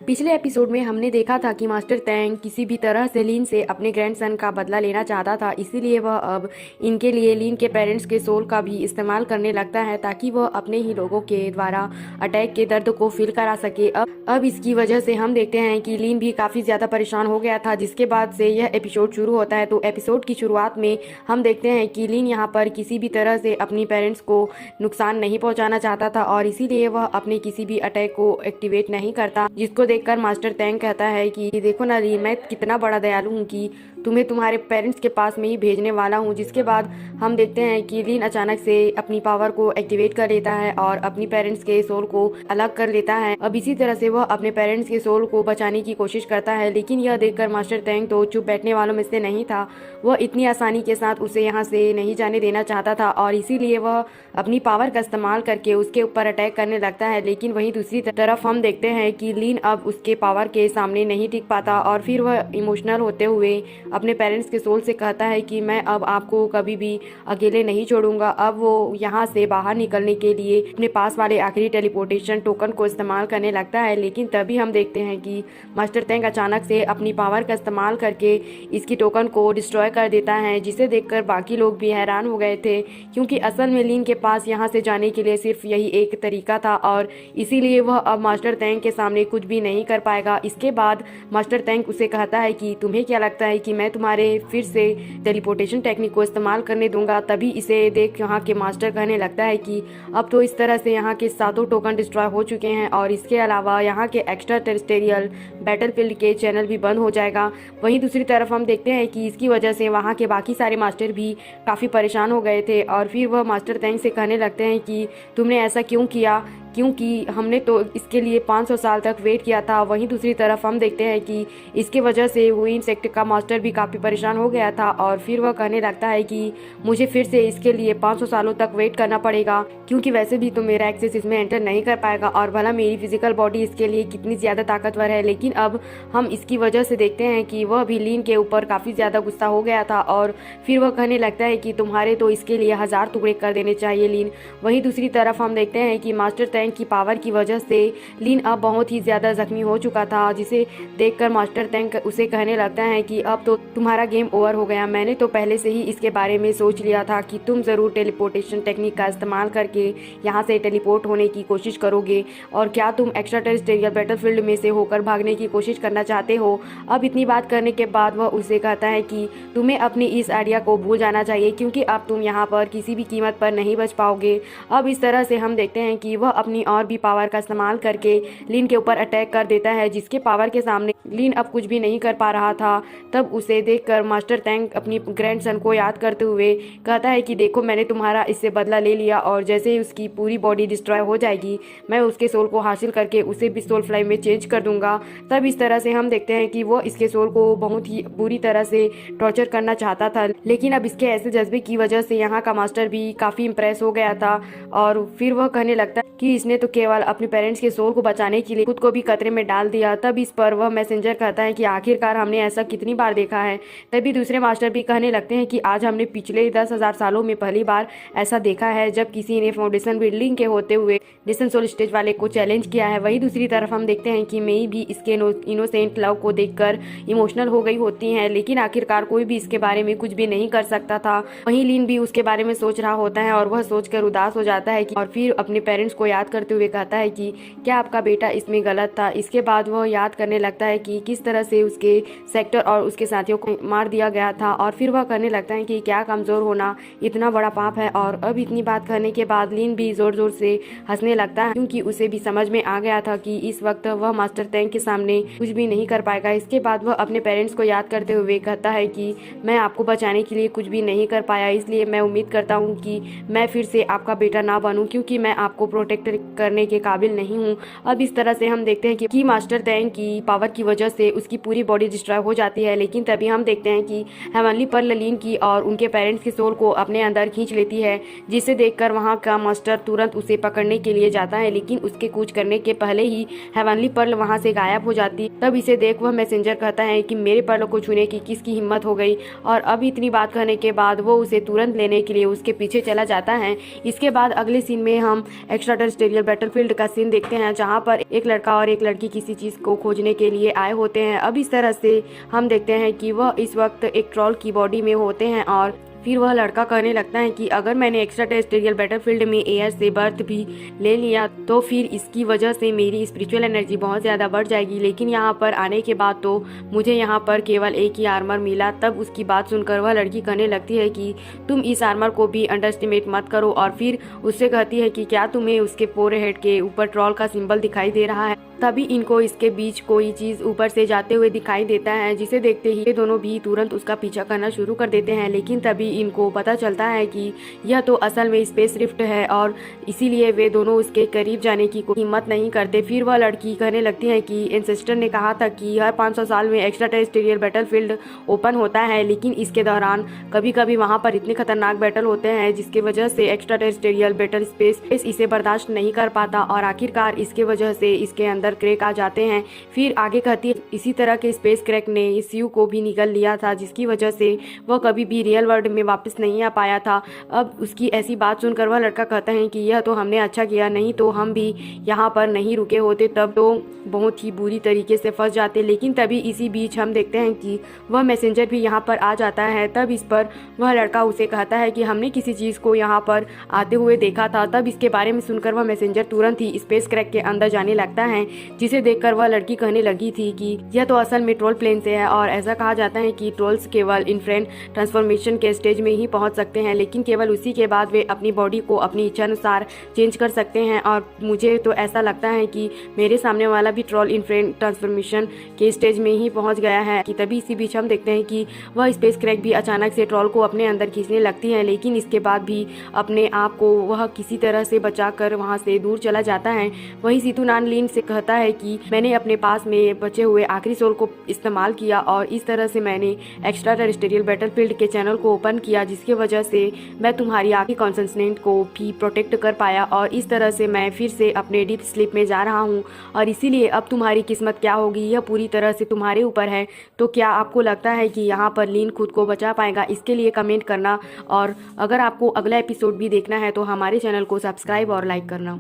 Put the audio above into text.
पिछले एपिसोड में हमने देखा था कि मास्टर तैंग किसी भी तरह से लीन से अपने ग्रैंडसन का बदला लेना चाहता था, इसीलिए वह अब इनके लिए लीन के पेरेंट्स के सोल का भी इस्तेमाल करने लगता है ताकि वह अपने ही लोगों के द्वारा अटैक के दर्द को फील करा सके। अब इसकी वजह से हम देखते हैं कि लीन भी काफ़ी ज़्यादा परेशान हो गया था, जिसके बाद से यह एपिसोड शुरू होता है। तो एपिसोड की शुरुआत में हम देखते हैं कि लीन यहाँ पर किसी भी तरह से अपनी पेरेंट्स को नुकसान नहीं पहुँचाना चाहता था और इसीलिए वह अपने किसी भी अटैक को एक्टिवेट नहीं करता, जिसको देखकर मास्टर तैंग कहता है कि देखो ना ली, मैं कितना बड़ा दयालु हूँ कि तुम्हें तुम्हारे पेरेंट्स के पास में ही भेजने वाला हूँ। जिसके बाद हम देखते हैं कि लीन अचानक से अपनी पावर को एक्टिवेट कर लेता है और अपनी पेरेंट्स के सोल को अलग कर लेता है। अब इसी तरह से वह अपने पेरेंट्स के सोल को बचाने की कोशिश करता है, लेकिन यह देखकर मास्टर तैंग तो चुप बैठने वालों में से नहीं था। वह इतनी आसानी के साथ उसे यहाँ से नहीं जाने देना चाहता था और इसीलिए वह अपनी पावर का इस्तेमाल करके उसके ऊपर अटैक करने लगता है। लेकिन वहीं दूसरी तरफ हम देखते हैं कि लीन अब उसके पावर के सामने नहीं टिक पाता और फिर वह इमोशनल होते हुए अपने पेरेंट्स के सोल से कहता है कि मैं अब आपको कभी भी अकेले नहीं छोड़ूंगा। अब वो यहाँ से बाहर निकलने के लिए अपने पास वाले आखिरी टेलीपोर्टेशन टोकन को इस्तेमाल करने लगता है, लेकिन तभी हम देखते हैं कि मास्टर तैंग अचानक से अपनी पावर का इस्तेमाल करके इसकी टोकन को डिस्ट्रॉय कर देता है, जिसे देखकर बाकी लोग भी हैरान हो गए थे, क्योंकि असल में लीन के पास यहाँ से जाने के लिए सिर्फ यही एक तरीका था और इसीलिए वह अब मास्टर तैंग के सामने कुछ भी नहीं कर पाएगा। इसके बाद मास्टर तैंग उसे कहता है कि तुम्हें क्या लगता है कि मैं तुम्हारे फिर से टेलीपोर्टेशन टेक्निक को इस्तेमाल करने दूंगा। तभी इसे देख यहाँ के मास्टर कहने लगता है कि अब तो इस तरह से यहाँ के सातों टोकन डिस्ट्रॉय हो चुके हैं और इसके अलावा यहाँ के एक्स्ट्रा टेरेस्टेरियल बैटलफील्ड के चैनल भी बंद हो जाएगा। वहीं दूसरी तरफ हम देखते हैं कि इसकी वजह से वहाँ के बाकी सारे मास्टर भी काफ़ी परेशान हो गए थे और फिर वह मास्टर तैंग से कहने लगते हैं कि तुमने ऐसा क्यों किया, क्योंकि हमने तो इसके लिए 500 साल तक वेट किया था। वहीं दूसरी तरफ हम देखते हैं कि इसके वजह से हुई सेक्टर का मास्टर भी काफ़ी परेशान हो गया था और फिर वह कहने लगता है कि मुझे फिर से इसके लिए 500 सालों तक वेट करना पड़ेगा, क्योंकि वैसे भी तो मेरा एक्सेस इसमें एंटर नहीं कर पाएगा और भला मेरी फिजिकल बॉडी इसके लिए कितनी ज़्यादा ताकतवर है। लेकिन अब हम इसकी वजह से देखते हैं कि वह भी लीन के ऊपर काफ़ी ज़्यादा गुस्सा हो गया था और फिर वह कहने लगता है कि तुम्हारे तो इसके लिए 1000 टुकड़े कर देने चाहिए लीन। वहीं दूसरी तरफ हम देखते हैं कि मास्टर तैंग की पावर की वजह से लीन अब बहुत ही ज़्यादा जख्मी हो चुका था, जिसे देखकर मास्टर तैंग उसे कहने लगता है कि अब तो तुम्हारा गेम ओवर हो गया। मैंने तो पहले से ही इसके बारे में सोच लिया था कि तुम ज़रूर टेलीपोर्टेशन टेक्निक का इस्तेमाल करके यहाँ से टेलीपोर्ट होने की कोशिश करोगे, और क्या तुम एक्स्ट्रा टेरेस्टेरियल बैटलफील्ड में से होकर भागने की कोशिश करना चाहते हो। अब इतनी बात करने के बाद वह उसे कहता है कि तुम्हें अपनी इस आइडिया को भूल जाना चाहिए, क्योंकि अब तुम यहाँ पर किसी भी कीमत पर नहीं बच पाओगे। अब इस तरह से हम देखते हैं कि वह अपनी और भी पावर का इस्तेमाल करके लीन के ऊपर अटैक कर देता है, जिसके पावर के सामने लीन अब कुछ भी नहीं कर पा रहा था। तब उसे देखकर मास्टर तैंग अपनी ग्रैंडसन को याद करते हुए कहता है कि देखो, मैंने तुम्हारा इससे बदला ले लिया और जैसे ही उसकी पूरी बॉडी डिस्ट्रॉय हो जाएगी मैं उसके सोल को हासिल करके उसे भी सोल फ्लाई में चेंज कर दूंगा। तब इस तरह से हम देखते हैं कि वो इसके सोल को बहुत ही बुरी तरह से टॉर्चर करना चाहता था, लेकिन अब इसके ऐसे जज्बे की वजह से यहाँ का मास्टर भी काफ़ी इम्प्रेस हो गया था और फिर वह कहने लगता है कि इसने तो केवल अपने पेरेंट्स के सोल को बचाने के लिए खुद को भी खतरे में डाल दिया। तब इस पर वह मैसेंजर कहता है कि आखिरकार हमने ऐसा कितनी बार देखा है। तभी दूसरे मास्टर भी कहने लगते हैं कि आज हमने पिछले 10,000 सालों में पहली बार ऐसा देखा है जब किसी ने फाउंडेशन बिल्डिंग के होते हुए डिसन सोल स्टेज वाले को चैलेंज किया है। वहीं दूसरी तरफ हम देखते हैं कि मई भी इसके इनोसेंट लव को देखकर इमोशनल हो गई होती है, लेकिन आखिरकार कोई भी इसके बारे में कुछ भी नहीं कर सकता था। वहीं लीन भी उसके बारे में सोच रहा होता है और वह सोचकर उदास हो जाता है और फिर अपने पेरेंट्स को याद करते हुए कहता है कि क्या आपका बेटा इसमें गलत था। इसके बाद वह याद करने लगता है कि किस तरह से उसके सेक्टर और उसके साथियों को मार दिया गया था और फिर वह कहने लगता है कि क्या कमज़ोर होना इतना बड़ा पाप है। और अब इतनी बात करने के बाद लीन भी ज़ोर ज़ोर से हंसने लगता है, क्योंकि उसे भी समझ में आ गया था कि इस वक्त वह मास्टर तैंग के सामने कुछ भी नहीं कर पाएगा। इसके बाद वह अपने पेरेंट्स को याद करते हुए कहता है कि मैं आपको बचाने के लिए कुछ भी नहीं कर पाया, इसलिए मैं उम्मीद करता हूँ कि मैं फिर से आपका बेटा ना बनूँ, क्योंकि मैं आपको प्रोटेक्ट करने के काबिल नहीं हूँ। अब इस तरह से हम देखते हैं कि मास्टर तैंग की पावर की वजह से उसकी पूरी बॉडी डिस्ट्रॉय हो जाती है, लेकिन तभी हम देखते हैं कि हेवनली पर्ल लीन की और उनके पेरेंट्स के सोल को अपने अंदर खींच लेती है, जिसे देखकर वहाँ का मास्टर तुरंत उसे पकड़ने के लिए जाता है, लेकिन उसके कुछ करने के पहले ही हेवनली पर्ल वहाँ से गायब हो जाती। तब इसे देख वह मैसेंजर कहता है कि मेरे पर्ल को छूने की किसकी हिम्मत हो गई, और अब इतनी बात करने के बाद वो उसे तुरंत लेने के लिए उसके पीछे चला जाता है। इसके बाद अगले सीन में हम एक्स्ट्रा टेरियल बैटलफील्ड का सीन देखते हैं, जहां पर एक लड़का और एक लड़की किसी चीज को खोजने के लिए आए होते हैं। अब इस तरह से हम देखते हैं कि वह इस वक्त एक ट्रॉल की बॉडी में होते हैं और फिर वह लड़का कहने लगता है कि अगर मैंने एक्स्ट्रा टेरियल बैटलफील्ड में एयर से बर्थ भी ले लिया तो फिर इसकी वजह से मेरी स्पिरिचुअल एनर्जी बहुत ज़्यादा बढ़ जाएगी। लेकिन यहाँ पर आने के बाद तो मुझे यहाँ पर केवल एक ही आर्मर मिला। तब उसकी बात सुनकर वह लड़की कहने लगती है कि तुम इस आर्मर को भी अंडरस्टिमेट मत करो, और फिर उससे कहती है कि क्या तुम्हें उसके फोरहेड के ऊपर ट्रॉल का सिंबल दिखाई दे रहा है। तभी इनको इसके बीच कोई चीज ऊपर से जाते हुए दिखाई देता है, जिसे देखते ही ये दोनों भी तुरंत उसका पीछा करना शुरू कर देते हैं। लेकिन तभी इनको पता चलता है कि यह तो असल में स्पेस रिफ्ट है और इसीलिए वे दोनों उसके करीब जाने की कोई हिम्मत नहीं करते। फिर वह लड़की कहने लगती है कि एंसेस्टर ने कहा था कि हर 500 साल में एक्स्ट्रा टेरियल बैटलफील्ड ओपन होता है, लेकिन इसके दौरान कभी कभी वहाँ पर इतने खतरनाक बैटल होते हैं जिसकी वजह से एक्स्ट्रा टेरियल बैटल स्पेस इसे बर्दाश्त नहीं कर पाता और आखिरकार इसके वजह से इसके अंदर क्रैक आ जाते हैं। फिर आगे कहती है इसी तरह के स्पेस क्रैक ने इस यू को भी निगल लिया था, जिसकी वजह से वह कभी भी रियल वर्ल्ड में वापस नहीं आ पाया था। अब उसकी ऐसी बात सुनकर वह लड़का कहता है कि यह तो हमने अच्छा किया, नहीं तो हम भी यहाँ पर नहीं रुके होते, तब तो बहुत ही बुरी तरीके से फंस जाते। लेकिन तभी इसी बीच हम देखते हैं कि वह मैसेंजर भी यहाँ पर आ जाता है। तब इस पर वह लड़का उसे कहता है कि हमने किसी चीज़ को यहाँ पर आते हुए देखा था। तब इसके बारे में सुनकर वह मैसेंजर तुरंत ही स्पेस क्रैक के अंदर जाने लगता है, जिसे देखकर वह लड़की कहने लगी थी कि यह तो असल में ट्रोल प्लेन से है और ऐसा कहा जाता है कि ट्रोल्स केवल इनफ्रेंट ट्रांसफॉर्मेशन के स्टेज में ही पहुंच सकते हैं, लेकिन केवल उसी के बाद वे अपनी बॉडी को अपनी इच्छा अनुसार चेंज कर सकते हैं। और मुझे तो ऐसा लगता है कि मेरे सामने वाला भी ट्रोल इनफ्रेंट ट्रांसफॉर्मेशन के स्टेज में ही पहुंच गया है। कि तभी इसी बीच हम देखते हैं कि वह स्पेस क्रैक भी अचानक से ट्रोल को अपने अंदर खींचने लगती है, लेकिन इसके बाद भी अपने आप को वह किसी तरह से बचाकर वहां से दूर चला जाता है। वहीं सीतुनान लीन से कहता है कि मैंने अपने पास में बचे हुए आखिरी सोल को इस्तेमाल किया और इस तरह से मैंने एक्स्ट्रा टेरियल बैटलफील्ड के चैनल को ओपन किया, जिसकी वजह से मैं तुम्हारी आखिरी कॉन्सेंट्रेट को भी प्रोटेक्ट कर पाया और इस तरह से मैं फिर से अपने डीप स्लीप में जा रहा हूँ। और इसीलिए अब तुम्हारी किस्मत क्या होगी यह पूरी तरह से तुम्हारे ऊपर है। तो क्या आपको लगता है कि यहाँ पर लीन खुद को बचा पाएगा? इसके लिए कमेंट करना, और अगर आपको अगला एपिसोड भी देखना है तो हमारे चैनल को सब्सक्राइब और लाइक करना।